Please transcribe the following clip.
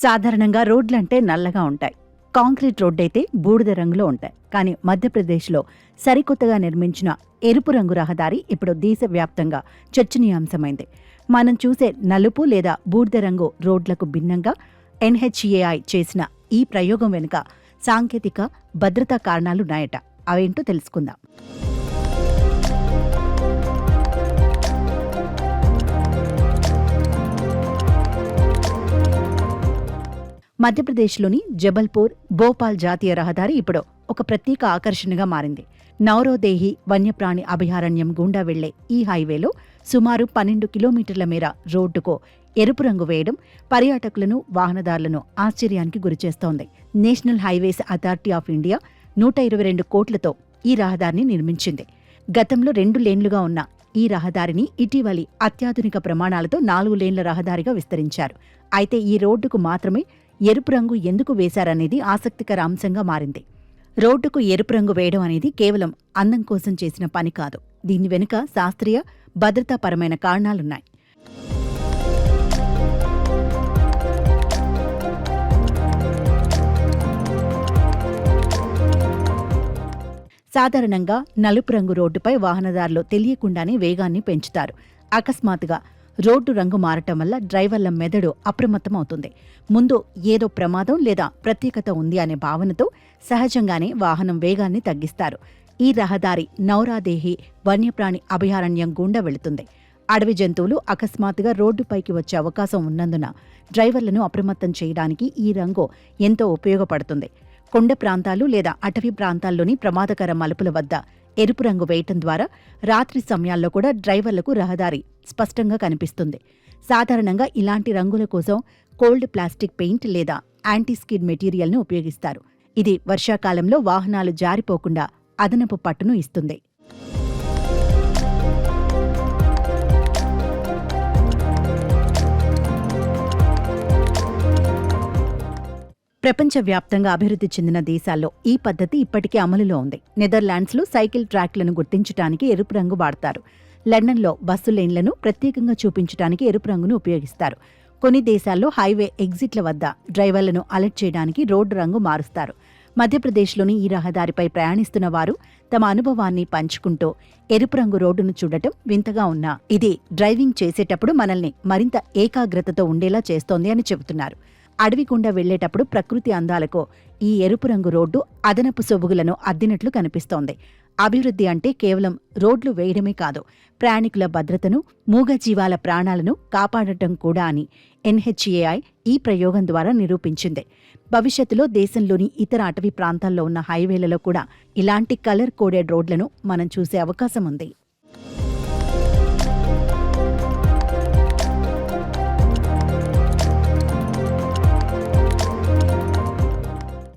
సాధారణంగా రోడ్లంటే నల్లగా ఉంటాయి. కాంక్రీట్ రోడ్డైతే బూడిద రంగులో ఉంటాయి. కానీ మధ్యప్రదేశ్లో సరికొత్తగా నిర్మించిన ఎరుపు రంగు రహదారి ఇప్పుడు దేశవ్యాప్తంగా చర్చనీయాంశమైంది. మనం చూసే నలుపు లేదా బూడిద రంగు రోడ్లకు భిన్నంగా NHAI చేసిన ఈ ప్రయోగం వెనుక సాంకేతిక భద్రతా కారణాలున్నాయట. అవేంటో తెలుసుకుందాం. మధ్యప్రదేశ్లోని జబల్పూర్ భోపాల్ జాతీయ రహదారి ఇప్పుడు ఒక ప్రత్యేక ఆకర్షణగా మారింది. నౌరోదేహి వన్యప్రాణి అభయారణ్యం గుండా వెళ్లే ఈ హైవేలో సుమారు 12 కిలోమీటర్ల మేర రోడ్డుకు ఎరుపు రంగు వేయడం పర్యాటకులను, వాహనదారులను ఆశ్చర్యానికి గురిచేస్తోంది. National Highways Authority of India 122 కోట్లతో ఈ రహదారిని నిర్మించింది. గతంలో 2 లేన్లుగా ఉన్న ఈ రహదారిని ఇటీవలి అత్యాధునిక ప్రమాణాలతో 4 లేన్ల రహదారిగా విస్తరించారు. అయితే ఈ రోడ్డుకు మాత్రమే ఎరుపు రంగు ఎందుకు వేశారనేది ఆసక్తికర అంశంగా మారింది. రోడ్డుకు ఎరుపు రంగు వేయడం అనేది కేవలం అందం కోసం చేసిన పని కాదు. దీని వెనుక శాస్త్రీయ, భద్రతాపరమైన కారణాలున్నాయి. సాధారణంగా నలుపు రంగు రోడ్డుపై వాహనదారులు తెలియకుండానే వేగాన్ని పెంచుతారు. అకస్మాత్తుగా రోడ్డు రంగు మారటం వల్ల డ్రైవర్ల మెదడు అప్రమత్తమవుతుంది. ముందు ఏదో ప్రమాదం లేదా ప్రత్యేకత ఉంది అనే భావనతో సహజంగానే వాహనం వేగాన్ని తగ్గిస్తారు. ఈ రహదారి నౌరాదేహి వన్యప్రాణి అభయారణ్యం గుండా వెళుతుంది. అడవి జంతువులు అకస్మాత్తుగా రోడ్డుపైకి వచ్చే అవకాశం ఉన్నందున డ్రైవర్లను అప్రమత్తం చేయడానికి ఈ రంగు ఎంతో ఉపయోగపడుతుంది. కొండ ప్రాంతాలు లేదా అటవీ ప్రాంతాల్లోని ప్రమాదకర మలుపుల వద్ద ఎరుపు రంగు వేయటం ద్వారా రాత్రి సమయాల్లో కూడా డ్రైవర్లకు రహదారి స్పష్టంగా కనిపిస్తుంది. సాధారణంగా ఇలాంటి రంగుల కోసం కోల్డ్ ప్లాస్టిక్ పెయింట్ లేదా యాంటీ-స్కిడ్ మెటీరియల్ను ఉపయోగిస్తారు. ఇది వర్షాకాలంలో వాహనాలు జారిపోకుండా అదనపు పట్టును ఇస్తుంది. ప్రపంచవ్యాప్తంగా అభివృద్ధి చెందిన దేశాల్లో ఈ పద్ధతి ఇప్పటికే అమలులో ఉంది. నెదర్లాండ్స్లో సైకిల్ ట్రాక్లను గుర్తించడానికి ఎరుపు రంగు వాడతారు. లండన్లో బస్సు లేన్లను ప్రత్యేకంగా చూపించడానికి ఎరుపు రంగును ఉపయోగిస్తారు. కొన్ని దేశాల్లో హైవే ఎగ్జిట్ల వద్ద డ్రైవర్లను అలర్ట్ చేయడానికి రోడ్డు రంగు మారుస్తారు. మధ్యప్రదేశ్లోని ఈ రహదారిపై ప్రయాణిస్తున్న వారు తమ అనుభవాన్ని పంచుకుంటూ ఎరుపు రంగు రోడ్డును చూడటం వింతగా ఉన్నా ఇది డ్రైవింగ్ చేసేటప్పుడు మనల్ని మరింత ఏకాగ్రతతో ఉండేలా చేస్తోంది అని చెబుతున్నారు. అడవి గుండా వెళ్లేటప్పుడు ప్రకృతి అందాలకు ఈ ఎరుపు రంగు రోడ్డు అదనపు సొబగులను అద్దినట్లు కనిపిస్తోంది. అభివృద్ధి అంటే కేవలం రోడ్లు వేయడమే కాదు, ప్రయాణికుల భద్రతను, మూగజీవాల ప్రాణాలను కాపాడటం కూడా అని NHAI ఈ ప్రయోగం ద్వారా నిరూపించింది. భవిష్యత్తులో దేశంలోని ఇతర అటవీ ప్రాంతాల్లో ఉన్న హైవేలలో కూడా ఇలాంటి కలర్ కోడెడ్ రోడ్లను మనం చూసే అవకాశం ఉంది.